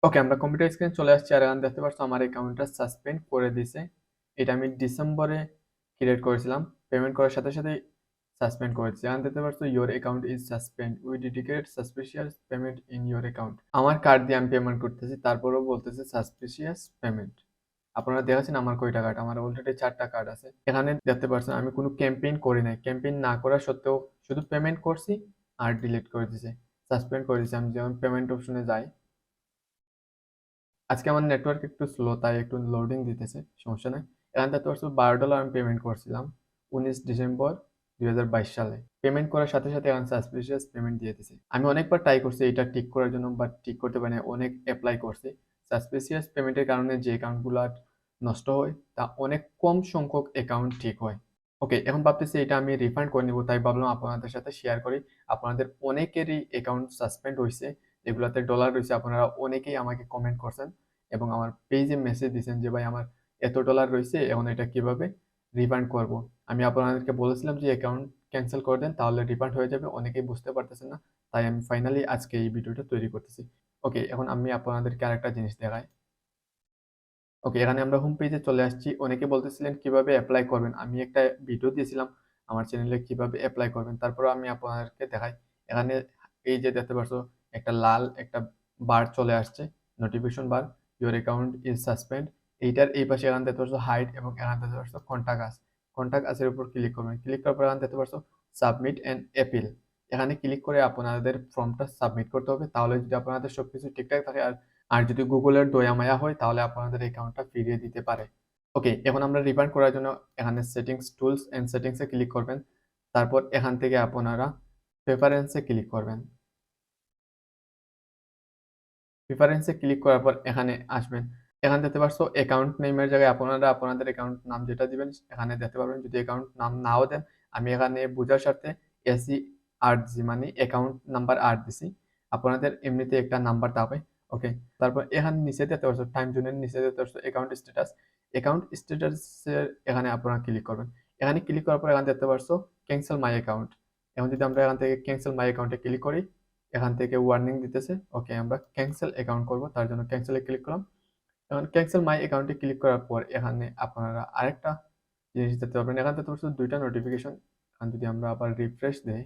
ওকে, আমরা কম্পিউটার স্ক্রিনে চলে আসছি আর এখানে দেখতে পাচ্ছ আমার অ্যাকাউন্টটা সাসপেন্ড করে দিছে। এটা আমি ডিসেম্বরে ক্রিয়েট করেছিলাম। পেমেন্ট করার সাথে সাথেই সাসপেন্ড করেছি। এখানে দেখতে পাচ্ছ your account is suspend, we detected suspicious payment in your account. আমার কার্ড দিয়ে আমি পেমেন্ট করতেছি, তারপরেও বলতেছে সাসপিশিয়াস পেমেন্ট। আপনারা দেখাচ্ছেন আমার কয়টা কার্ড, আমার অলরেডি 4টা কার্ড আছে। এখানে দেখতে পাচ্ছেন আমি কোনো ক্যাম্পেইন করি নাই, ক্যাম্পেইন না করা সত্ত্বেও শুধু পেমেন্ট করছি আর ডিলিট করে দিছে, সাসপেন্ড করে দিছে। আমি যেমন পেমেন্ট অপশনে যাই, আজকে আমার নেটওয়ার্ক একটু স্লো, তাই একটু লোডিং দিতেছে, সমস্যা নাই। এখান থেকে তো $12 আমি পেমেন্ট করছিলাম 19 ডিসেম্বর 2022 সালে। পেমেন্ট করার সাথে সাথে এখন সাসপিশিয়াস পেমেন্ট দিয়ে দিছে। আমি অনেকবার ট্রাই করছি এটা ঠিক করার জন্য, বাট ঠিক করতে পারি না। অনেক অ্যাপ্লাই করছি। সাসপিশিয়াস পেমেন্টের কারণে যে অ্যাকাউন্টগুলো নষ্ট হয় তা অনেক কম সংখ্যক অ্যাকাউন্ট ঠিক হয়। ওকে, এখন ভাবতেছি এটা আমি রিফান্ড করে নিব, তাই ভাবলাম আপনাদের সাথে শেয়ার করি। আপনাদের অনেকেরই অ্যাকাউন্ট সাসপেন্ড হয়েছে, যেগুলোতে ডলার রয়েছে। আপনারা অনেকেই আমাকে কমেন্ট করছেন এবং আমার পেজে মেসেজ দিয়েছেন যে ভাই আমার এত ডলার রয়েছে, এখন এটা কিভাবে রিফান্ড করব। আমি আপনাদেরকে বলেছিলাম যে অ্যাকাউন্ট ক্যান্সেল করে দেন, তাহলে রিফান্ড হয়ে যাবে। অনেকেই বুঝতে পারতেছেন না, তাই আমি ফাইনালি আজকে এই ভিডিওটা তৈরি করতেছি। ওকে, এখন আমি আপনাদেরকে আরেকটা জিনিস দেখাই। ওকে, এখানে আমরা হোম পেজে চলে আসছি। অনেকে বলতেছিলেন কিভাবে অ্যাপ্লাই করবেন, আমি একটা ভিডিও দিয়েছিলাম আমার চ্যানেলে কিভাবে অ্যাপ্লাই করবেন, তারপর আমি আপনাদেরকে দেখাই। এখানে এই যে দেখতে পাচ্ছ একটা লাল একটা বার চলে আসছে, notification bar, your account is suspend. এইটার এই পাশে এখানে দেখতে পাচ্ছ হাইড এবং এখানে দেখতে পাচ্ছ কন্টাক্ট আস। কন্টাক্ট আসের উপর ক্লিক করবেন। ক্লিক করার পর এখানে দেখতে পাচ্ছ সাবমিট অ্যান্ড অ্যাপিল। এখানে ক্লিক করে আপনাদের ফর্মটা সাবমিট করতে হবে। তাহলে যদি আপনাদের সবকিছু ঠিকঠাক থাকে আর আর যদি গুগলের দয়া মায়া হয়, তাহলে আপনাদের অ্যাকাউন্টটা ফিরিয়ে দিতে পারে। ওকে, এখন আমরা রিফান্ড করার জন্য এখানে সেটিংস, টুলস এন্ড সেটিংসে ক্লিক করবেন। তারপর এখান থেকে আপনারা প্রেফারেন্সে ক্লিক করবেন। প্রেফারেন্সে ক্লিক করার পর এখানে আসবেন। এখানে দেখতে পাচ্ছ অ্যাকাউন্ট নেমের জায়গায় আপনারা আপনাদের অ্যাকাউন্ট নাম যেটা দিবেন এখানে দেখতে পারবেন। যদি অ্যাকাউন্ট নাম নাও দেন, আমি এখানে বোঝার স্বার্থে এসি 8G মানে অ্যাকাউন্ট নাম্বার 8 দিছি। আপনাদের এমনিতে একটা নাম্বার থাকবে। ওকে, তারপর এখানে নিচে দেখতে পাচ্ছ টাইম জোনের নিচে দেখতে পাচ্ছ অ্যাকাউন্ট স্ট্যাটাস। অ্যাকাউন্ট স্ট্যাটাসের এখানে আপনারা ক্লিক করবেন। এখানে ক্লিক করার পর এখানে দেখতে পাচ্ছ ক্যান্সেল মাই অ্যাকাউন্ট। এখন যদি আমরা এখান থেকে ক্যান্সেল মাই অ্যাকাউন্টে ক্লিক করি, এখান থেকে ওয়ার্নিং দিতেছে। ওকে, আমরা ক্যান্সেল অ্যাকাউন্ট করব, তার জন্য ক্যান্সেলে ক্লিক করলাম। এখন ক্যান্সেল মাই অ্যাকাউন্টে ক্লিক করার পর এখানে আপনারা আরেকটা জিনিস দেখতে পাবেন। এখান থেকে তো দুইটা নোটিফিকেশন। এখন যদি আমরা আবার রিফ্রেশ দেই,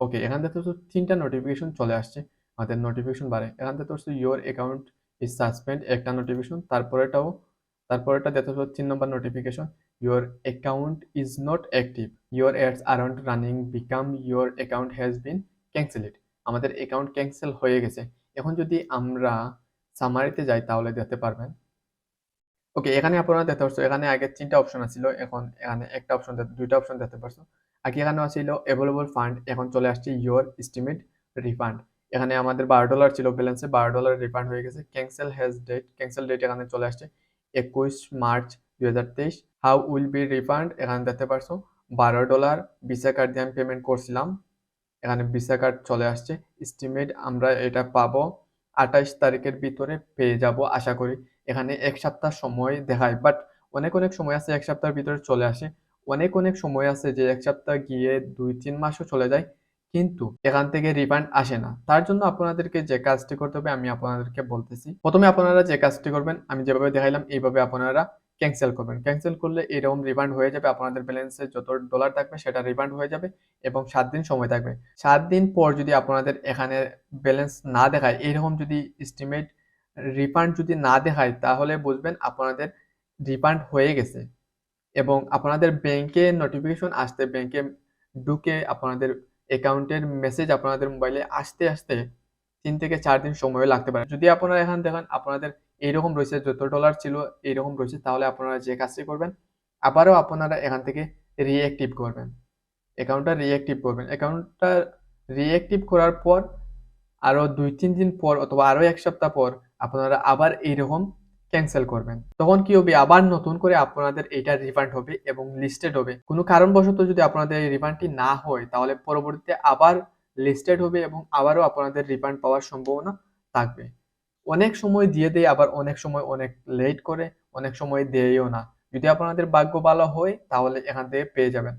ওকে, এখান থেকে তো 3টা নোটিফিকেশন চলে আসছে আমাদের নোটিফিকেশন বারে। এখান থেকে তো ইওর অ্যাকাউন্ট ইজ সাসপেন্ড একটা নোটিফিকেশন, তারপরেটা দেখতে পাচ্ছ 3 number notification, your account is not active, your ads aren't running, become your account has been cancelled. আমাদের অ্যাকাউন্ট ক্যান্সেল হয়ে গেছে। এখন যদি আমরা সামারিতে যাই তাহলে দেখতে পারবেন। ওকে, এখানে আপনারা দেখতে পাচ্ছ এখানে আগে 3টা অপশন ছিল, এখন এখানে একটা অপশন, দুইটা অপশন দেখতে পাচ্ছ। আগে এখানে ছিল অ্যাভেলেবল ফান্ড, এখন চলে আসছে ইওর এস্টিমেট রিফান্ড। এখানে আমাদের $12 ছিল ব্যালেন্সে, $12 রিফান্ড হয়ে গেছে। Cancel has date, cancel date এখানে চলে আসছে 21 March 2023। How will be refund, এখানে দেখতে পাচ্ছ $12 ভিসা কার্ড দিয়ে আমি পেমেন্ট করছিলাম। এখানে ভিসা কার্ড চলে আসছে। এস্টিমেট আমরা এটা পাবো 28 তারিখের ভিতরে পেয়ে যাব আশা করি। এখানে 1 সপ্তাহ সময় দেখায়, বাট অনেক সময় আছে 1 সপ্তাহের ভিতরে চলে আসে। অনেক সময় আছে যে 1 সপ্তাহ গিয়ে 2-3 মাসও চলে যায়, কিন্তু এখান থেকে রিফান্ড আসে না। তার জন্য আপনাদেরকে যে কাজটি করতে হবে আমি আপনাদেরকে বলতেছি। প্রথমে আপনারা যে কাজটি করবেন আমি যেভাবে দেখাইলাম এইভাবে আপনারা ক্যান্সেল করবেন। ক্যান্সেল করলে এরকম রিফান্ড হয়ে যাবে, আপনাদের ব্যালেন্সে যত ডলার থাকবে সেটা রিফান্ড হয়ে যাবে এবং 7 দিন সময় থাকবে। 7 দিন পর যদি আপনাদের এখানে ব্যালেন্স না দেখায়, এরকম যদি এস্টিমেট রিফান্ড যদি না দেখায়, তাহলে বুঝবেন আপনাদের রিফান্ড হয়ে গেছে এবং আপনাদের ব্যাংকে নোটিফিকেশন আসতে, ব্যাংকে ঢুকে আপনাদের অ্যাকাউন্টের মেসেজ আপনাদের মোবাইলে আসতে 3 থেকে 4 দিন সময়ও লাগতে পারে। যদি আপনারা এখানে দেখেন আপনাদের এইরকম রয়েছে, যত ডলার ছিল এইরকম রয়েছে, তাহলে আপনারা যে কাজটি করবেন আবারও আপনারা এখান থেকে রিঅ্যাক্টিভ করবেন। অ্যাকাউন্টটা রিঅ্যাক্টিভ করার পর আরো 2-3 দিন পর অথবা আরো 1 সপ্তাহ পর আপনারা আবার এইরকম ক্যান্সেল করবেন। তখন কি হবে, আবার নতুন করে আপনাদের এটা রিফান্ড হবে এবং লিস্টেড হবে। কোনো কারণবশত যদি আপনাদের এই রিফান্ডটি না হয়, তাহলে পরবর্তীতে আবার লিস্টেড হবে এবং আবারও আপনাদের রিফান্ড পাওয়ার সম্ভাবনা থাকবে। অনেক সময় দিয়ে দেয়, আবার অনেক সময় অনেক লেট করে, অনেক সময় দেয়ও না। যদি আপনাদের ভাগ্য ভালো হয় তাহলে এখান থেকে পেয়ে যাবেন।